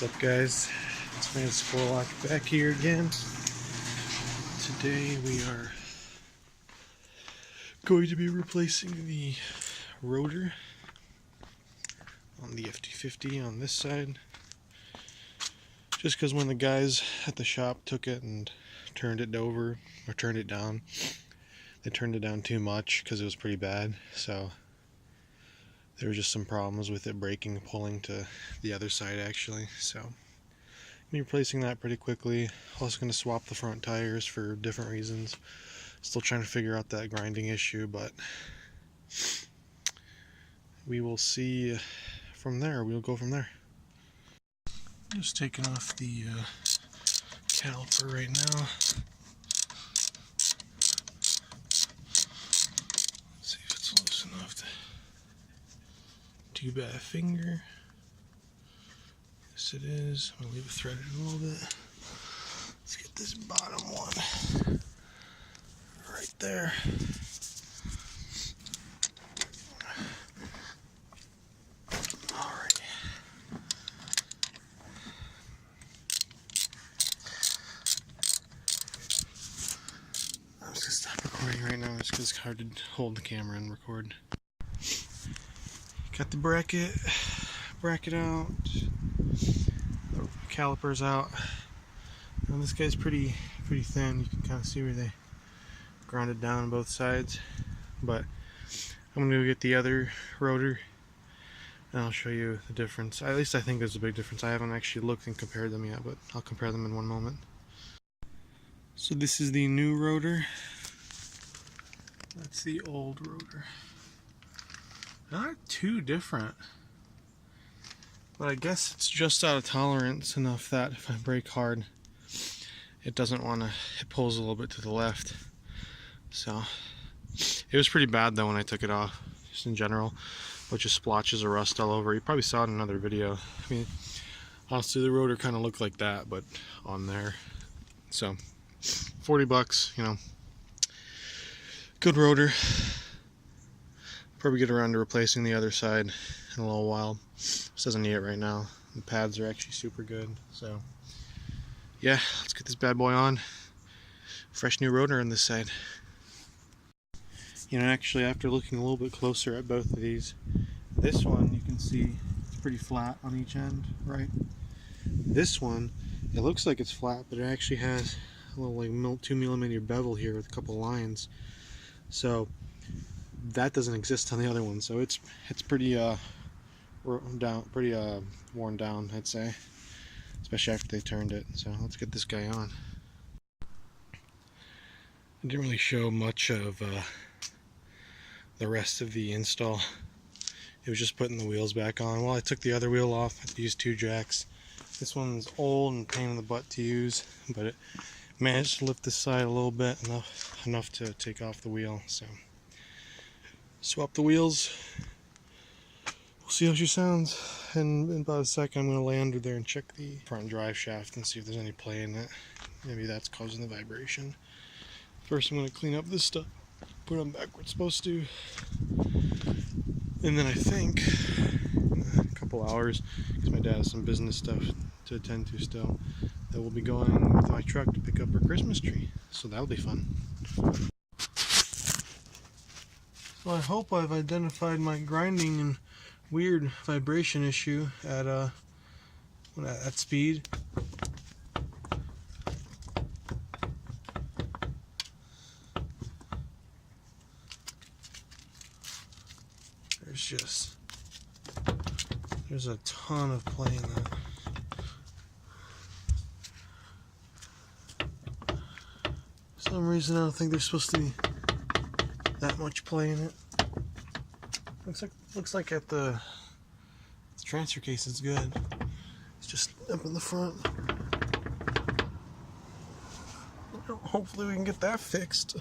What's up, guys? It's me, Squirrel back here again. Today we are going to be replacing the rotor on the F250 on this side. Just because when the guys at the shop took it and turned it over, or turned it down, they turned it down too much because it was pretty bad. So there were just some problems with it breaking and pulling to the other side actually. So I'm be replacing that pretty quickly. Also going to swap the front tires for different reasons. Still trying to figure out that grinding issue, but we will see from there. We'll go from there. Just taking off the caliper right now. Let's see if it's loose enough to too bad a finger. Yes, it is. I'm gonna leave it threaded a little bit. Let's get this bottom one right there. Alright. I'm just gonna stop recording right now just because it's hard to hold the camera and record. Got the bracket out, the calipers out. Now this guy's pretty thin. You can kind of see where they grounded down on both sides. But I'm gonna go get the other rotor and I'll show you the difference. At least I think there's a big difference. I haven't actually looked and compared them yet, but I'll compare them in one moment. So this is the new rotor. That's the old rotor. Not too different, but I guess it's just out of tolerance enough that if I brake hard, it doesn't want to, it pulls a little bit to the left. So it was pretty bad though when I took it off, just in general. A bunch of splotches of rust all over. You probably saw it in another video. I mean, honestly, the rotor kind of looked like that, but on there. So 40 bucks, you know, good rotor. Probably get around to replacing the other side in a little while. This doesn't need it right now. The pads are actually super good. So yeah, let's get this bad boy on. Fresh new rotor on this side. You know, actually after looking a little bit closer at both of these, this one you can see it's pretty flat on each end, right? This one, it looks like it's flat, but it actually has a little like 2mm bevel here with a couple lines. So that doesn't exist on the other one, so it's pretty worn down, I'd say, especially after they turned it. So let's get this guy on. I didn't really show much of the rest of the install. It was just putting the wheels back on. Well, I took the other wheel off. I used 2 jacks. This one's old and pain in the butt to use, but it managed to lift this side a little bit, enough to take off the wheel. So swap the wheels. We'll see how she sounds. And in about a second, I'm going to lay under there and check the front drive shaft and see if there's any play in it. Maybe that's causing the vibration. First, I'm going to clean up this stuff, put them back where it's supposed to. And then I think in a couple hours, because my dad has some business stuff to attend to still, that we'll be going with my truck to pick up our Christmas tree. So that'll be fun. So I hope I've identified my grinding and weird vibration issue at speed. There's a ton of play in that. For some reason I don't think there's supposed to be that much play in it. Looks like at the transfer case it's good. It's just up in the front. Hopefully we can get that fixed.